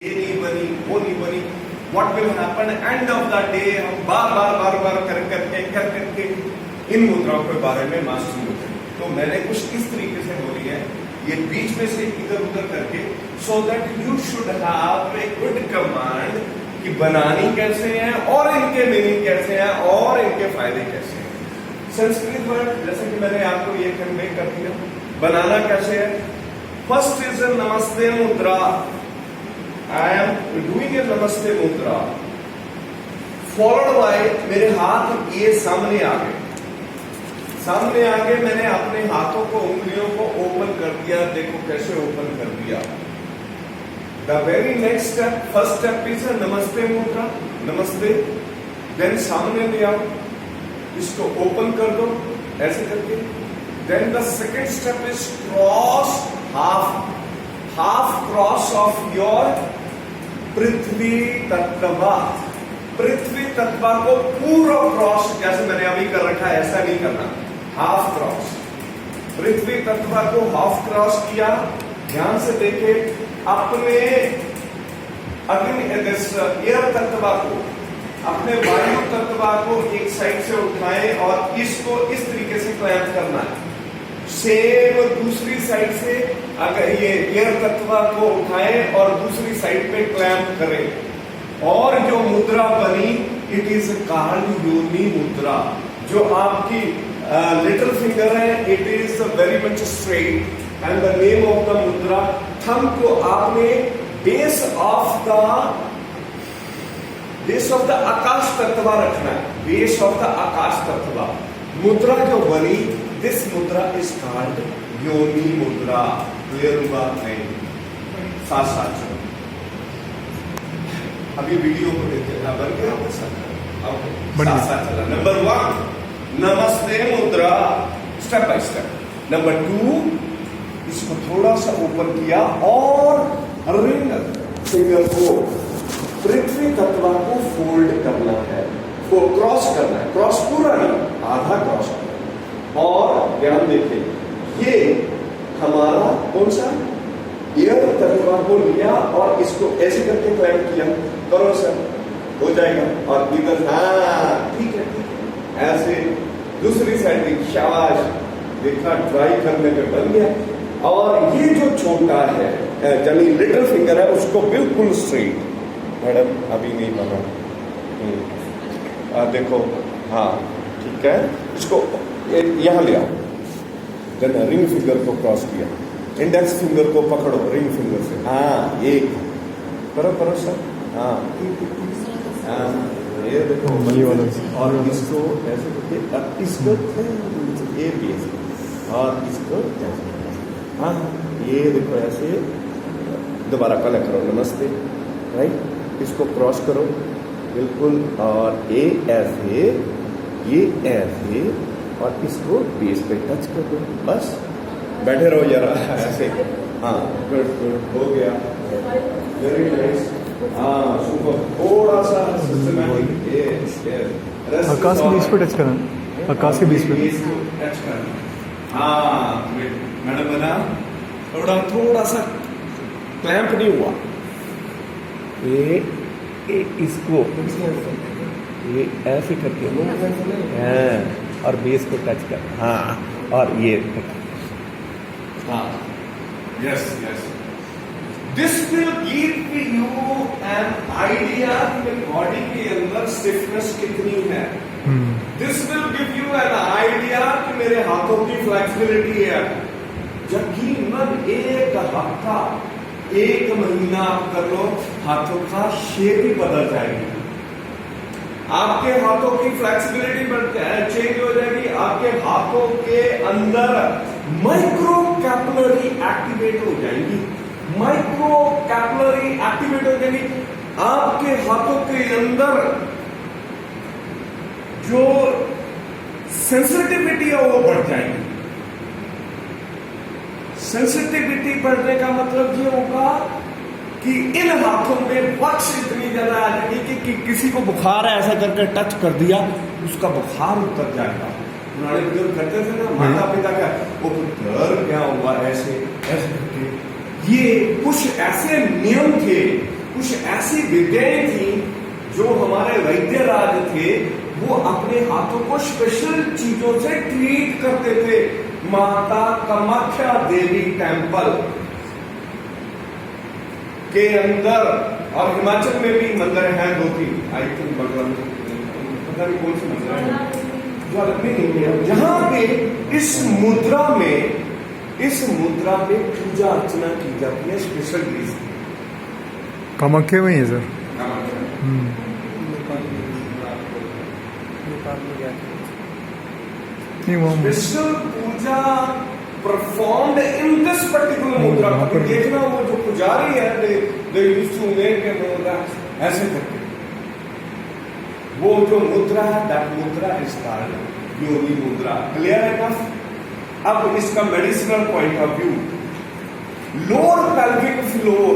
ये नहीं बनी, वो नहीं बनी, what will happen end of the day. हम बार बार करके इन मुद्राओं के बारे में मास्टरी होते हैं। तो मैंने कुछ इस तरीके से बोली है, ये बीच में से इधर उधर करके, so that you should have a good command कि बनानी कैसे है और इनके मीनिंग कैसे है और इनके फायदे कैसे हैं। संस्कृत वर्ड जैसे कि मैंने आपको ये कन्वे कर दिया, बनाना कैसे है। फर्स्ट इज नमस्ते मुद्रा। आई एम डूइंग ए नमस्ते मुद्रा, फॉलोड बाय मेरे हाथ ये सामने आ गए, सामने आगे मैंने अपने हाथों को, उंगलियों को ओपन कर दिया। देखो कैसे ओपन कर दिया। The very next step, first step is नमस्ते मुद्रा, नमस्ते। देन सामने ले आओ, इसको ओपन कर दो ऐसे करके। Then the second step is cross, half cross of your पृथ्वी तत्वा। पृथ्वी तत्वा को पूरा क्रॉस, जैसे मैंने अभी कर रखा है ऐसा नहीं करना, हाफ क्रॉस। पृथ्वी तत्वा को हाफ क्रॉस किया। ध्यान से देखे, अपने एयर तत्वा को, अपने वायु तत्वा को एक साइड से उठाएं और इसको इस तरीके से क्लैंप करना है। सेम दूसरी साइड से अगर ये एयर तत्वा को उठाएं और दूसरी साइड पे क्लैंप करें, और जो मुद्रा बनी, इट इज कॉल्ड योनि मुद्रा। जो आपकी लिटिल फिंगर है, it is very much straight and the name of the मुद्रा। थंब को आपने बेस ऑफ द आकाश तत्वा रखना है, बेस ऑफ द आकाश तत्वा। मुद्रा जो बनी, दिस मुद्रा इज कॉल्ड योनि मुद्रा। क्लियर हुआ नहीं? साथ साथ चलो, अभी वीडियो को देखते हैं। बन गया आपके साथ साथ चला। नंबर 1 नमस्ते मुद्रा, स्टेप बाय स्टेप। नंबर 2 इसको थोड़ा सा ओपन किया और रिंग फिंगर को, पृथ्वी तत्वा को फोल्ड करना है, को क्रॉस करना है। क्रॉस पूरा नहीं, आधा क्रॉस करना है। और ध्यान देखिए, ये हमारा कौन सा एयर तत्वा को लिया और इसको ऐसे करके क्लैंप किया। करो सर, हो जाएगा। और इधर, हाँ ठीक है, ऐसे दूसरी साइड भी, शाबाश, देखा, ट्राई करने पे बन गया। और ये जो छोटा है, यानी लिटिल फिंगर है, उसको बिल्कुल स्ट्रेट। मैडम अभी नहीं बना, देखो, हाँ ठीक है। इसको यहां ले आओ। देन रिंग फिंगर को क्रॉस किया, इंडेक्स फिंगर को पकड़ो रिंग फिंगर से, हाँ एक करो सर, हाँ ये देखो और इसको ऐसे करके, इसको ये भी ऐसे और इसको ऐसे, हाँ ये देखो ऐसे। दोबारा कल करो, नमस्ते, राइट। इसको क्रॉस करो बिल्कुल, और ये ऐसे, ये ऐसे, और इसको बेस पे टच कर दो। बस बैठे रहो जरा ऐसे, हाँ गुड गुड, हो गया, वेरी नाइस, हाँ सुपर। थोड़ा सा सिस्टमैटिक, आकाश के बीच पे टच करना, आकाश के बीच पे टच करना, हाँ मैडम बना। थोड़ा सा क्लैंप नहीं हुआ, ये इसको ये ऐसे करके, हाँ, और बेस को टच कर, हाँ, और ये, हाँ, yes yes. This will give you an idea कि बॉडी के अंदर स्टिफनेस कितनी है। This will give you an idea कि मेरे हाथों की फ्लेक्सिबिलिटी है। यकीनन एक हफ्ता, एक महीना आप कर लो, हाथों का शेप ही बदल जाएगी। आपके हाथों की फ्लेक्सिबिलिटी चेंज हो जाएगी। आपके हाथों के अंदर माइक्रो कैपिलरी एक्टिवेट हो जाएंगी, माइक्रो कैपिलरी एक्टिवेट हो जाएंगी। आपके हाथों के अंदर जो सेंसिटिविटी है वो बढ़ जाएगी। सेंसिटिविटी बढ़ने का मतलब ये होगा कि इन हाथों में बक्स इतनी ज्यादा आ जाएगी कि किसी को बुखार है, ऐसा करके टच कर दिया, उसका बुखार उतर जाएगा। पुराने बुजुर्ग करते थे ना, माता पिता का, वो पुत्र क्या हुआ, ऐसे ऐसे करके। ये कुछ ऐसे नियम थे, कुछ ऐसी विद्याएं थी जो हमारे वैद्यराज थे, वो अपने हाथों को स्पेशल चीजों से ट्रीट करते थे। माता कामाख्या देवी टेम्पल के अंदर, और हिमाचल में भी मंदिर है 2-3, आई थिंक बगल में, पता नहीं कौन से मंदिर है, जहां पे इस मुद्रा में पूजा अर्चना की जाती है स्पेशल रीज। कामाख्या में ही है सर। नहीं वो special puja performed in this particular mudra. देखना वो जो पुजारी है, दे यूज्ड टू मेक ऐसे करके वो जो मुद्रा है, दैट मुद्रा इज कॉल्ड योनि मुद्रा। क्लियर है ना? अब इसका medicinal point of view, lower pelvic floor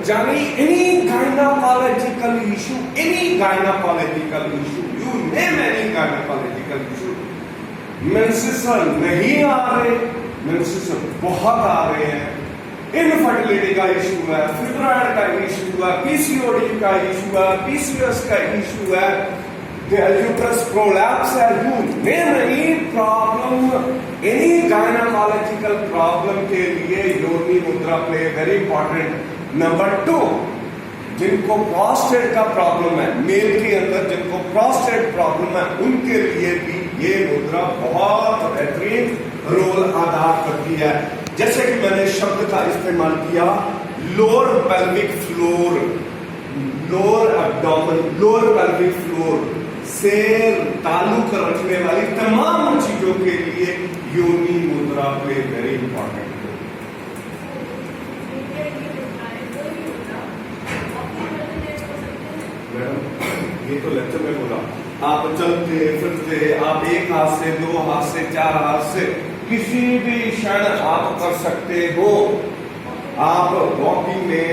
यानी any gynaecological issue, you name any gynaecological issue, menses नहीं आ रहे, मेंसेस बहुत आ रहे हैं, इनफर्टिलिटी का इशू है, फिब्रॉइड का इशू है, पीसीओडी का इशू है, पीसीओएस का इशू है, यूट्रस प्रोलैप्स है, you name any problem, any gynaecological problem के लिए योनि मुद्रा प्ले वेरी इंपॉर्टेंट। नंबर 2, जिनको प्रोस्टेट का प्रॉब्लम है, मेल के अंदर जिनको प्रोस्टेट प्रॉब्लम है, उनके लिए भी ये मुद्रा बहुत बेहतरीन रोल अदा करती है। जैसे कि मैंने शब्द का इस्तेमाल किया, lower pelvic floor, lower abdomen, lower pelvic floor से ताल्लुक रखने वाली तमाम चीजों के लिए योनि मुद्रा प्ले वेरी इंपॉर्टेंट। ये तो लेक्चर में बोला, आप चलते फिरते, आप एक हाथ से, 2 हाथ से, 4 हाथ से किसी भी क्षण आप कर सकते हो। आप वॉकिंग में,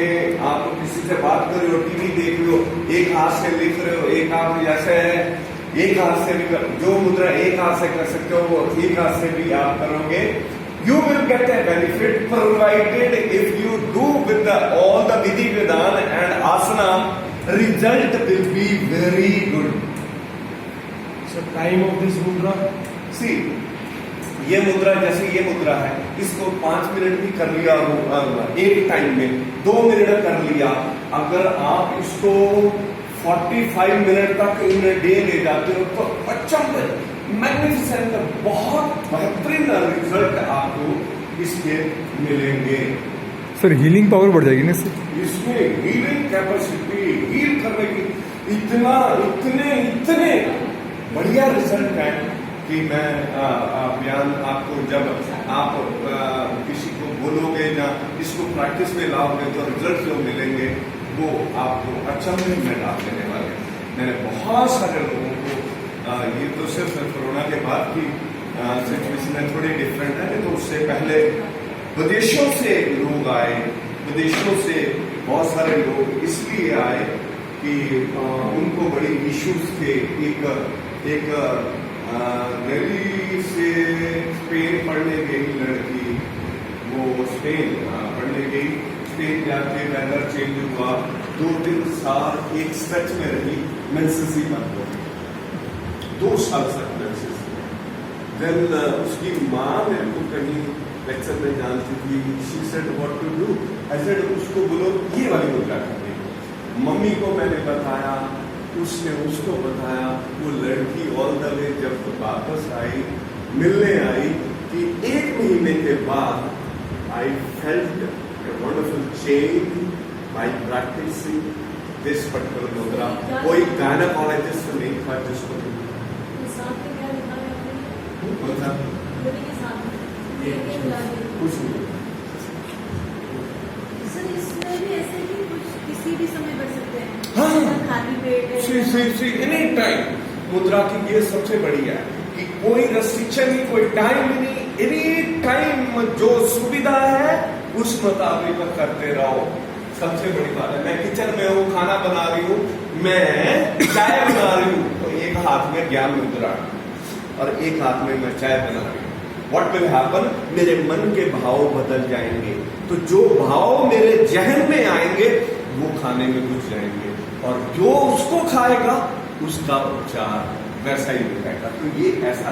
आप किसी से बात कर रहे हो, टीवी देख रहे हो, एक हाथ से लिख रहे हो, एक हाथ जैसे है, एक हाथ से भी जो मुद्रा एक हाथ से कर सकते हो वो एक हाथ से भी आप करोगे। You will get a benefit provided if you do with all the vidhi vidan and asana. Result will be very good. So time of this mudra? See, ये मुद्रा जैसे ये मुद्रा है, इसको 5 मिनट भी कर लिया एक टाइम में, 2 मिनट कर लिया, अगर आप इसको 45 मिनट तक इन डे ले जाते हो तो अच्छा मैग्निफिसेंट, बहुत बेहतरीन रिजल्ट आपको इसके मिलेंगे। सर हीलिंग पावर बढ़ जाएगी ना इससे? इसमें हीलिंग कैपेसिटी, हील करने की इतने बढ़िया रिजल्ट है कि मैं बयान आपको, जब आप किसी को बोलोगे या इसको प्रैक्टिस में लाओगे तो रिजल्ट जो मिलेंगे वो आपको अचंभे में डाल देने वाले। मैंने बहुत सारे लोगों को, ये तो सिर्फ कोरोना के बाद की सिचुएशन है, थोड़ी डिफरेंट है, तो उससे पहले विदेशों से लोग आए, विदेशों से बहुत सारे लोग इसलिए आए कि उनको बड़ी इश्यूज थे। एक दिल्ली से स्पेन पढ़ने गई लड़की, वो स्पेन पढ़ने गई, स्पेन जाके वेदर चेंज हुआ, 2-3 साल एक स्ट्रेच में रही, मेंसेस ही बंद हो गई, 2 साल तक मेंसेस। देन उसकी माँ मेरे को कहीं लेक्चर में जानती थी, she said what to do, I said उसको बोलो ये वाली मुद्रा करनी। मम्मी को मैंने बताया, उसने उसको बताया, वो लड़की ऑल द वे जब वापस आई, मिलने आई, कि 1 महीने के बाद I felt a wonderful change by practicing this particular mudra. कोई गायनेकोलॉजिस्ट नहीं था जिसको कुछ नहीं। सर इसमें भी ऐसे कि कुछ किसी भी समय कर सकते हैं, हाँ, खाली पेट है, एनी टाइम। मुद्रा की ये सबसे बढ़िया है कि कोई रेस्ट्रिक्शन नहीं, कोई टाइम नहीं, एनी टाइम जो सुविधा है उस मुताबिक करते रहो। सबसे बड़ी बात है, मैं किचन में हूँ, खाना बना रही हूँ, मैं चाय बना रही हूँ, तो एक हाथ में ज्ञान मुद्रा और एक हाथ में मैं चाय बना रही हूँ। व्हाट विल हैपन, मेरे मन के भाव बदल जाएंगे, तो जो भाव मेरे जहन में आएंगे वो खाने में घुस जाएंगे, और जो उसको खाएगा उसका उपचार वैसा ही हो जाएगा। तो ये ऐसा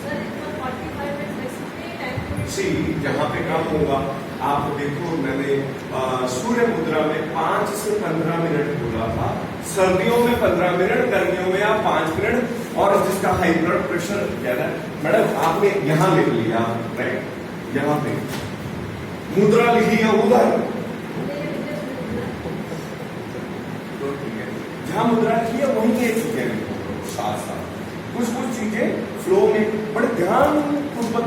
सर इतना 45 मिनट बेसिकली टाइम सी जहां पे काम होगा। आप देखो, मैंने सूर्य मुद्रा में 5 से 15 मिनट बोला था। सर्दियों में 15 मिनट, गर्मियों में आप 5 मिनट। और जिसका हाई ब्लड प्रेशर ज्यादा है, मैडम आपने यहां लिख लिया, राइट, यहां पे मुद्रा लिखी है उधर, तो ठीक है, जहां मुद्रा लिखी है वहीं ये चीजें साथ साथ कुछ चीजें फ्लो में, बड़े ध्यान पूर्वक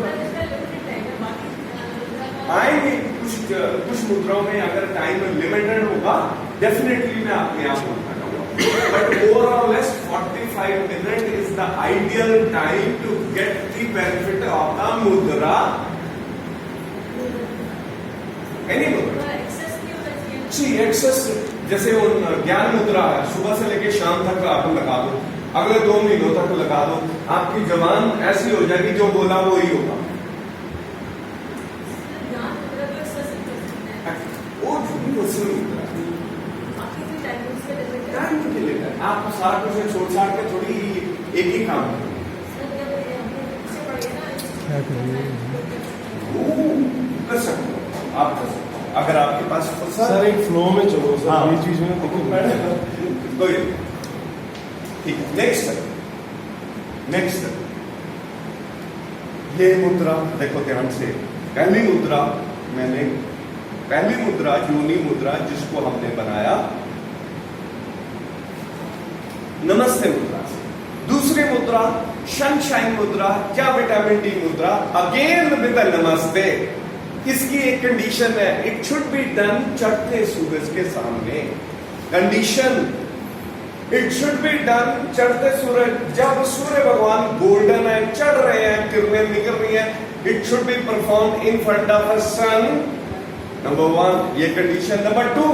आएंगे। कुछ मुद्राओं में अगर टाइम लिमिटेड होगा, डेफिनेटली मैं अपने आप को बताऊंगा, but overall 45 minute is the ideal time to get the benefit of the mudra, any mudra. एक्सेस जैसे ज्ञान मुद्रा है, सुबह से लेके शाम तक आप लगा दो, अगले 2 महीनों तक लगा दो, आपकी जबान ऐसी हो जाएगी जो बोला वो ही होगा। आपको सारा कुछ छोड़ छाड़ के थोड़ी एक ही काम कर सकते हो, आप कर सकते हो अगर आपके पास सर एक फ्लो में चलो सर। हाँ। ये चीज में कोई ठीक है। नेक्स्ट ये मुद्रा देखो ध्यान से। पहली मुद्रा योनि मुद्रा, जिसको हमने बनाया नमस्ते मुद्रा से। दूसरी मुद्रा सनशाइन मुद्रा या विटामिन डी मुद्रा, अगेन विद नमस्ते। इसकी एक कंडीशन है, इट शुड बी डन चढ़ते सूरज के सामने। Condition, it should be done चढ़ते सूरज, जब सूर्य भगवान गोल्डन है, चढ़ रहे हैं, किरणें निकल रही हैं, it should be perform in front of a sun. Number 1 ये condition. Number 2,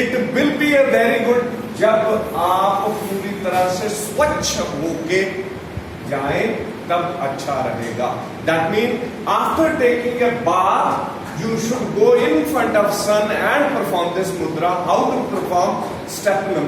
it will be a very good जब आप पूरी तरह से स्वच्छ होके जाएं, तब अच्छा रहेगा। That mean after taking a bath you should go in front of sun and perform this mudra. How to perform? Step number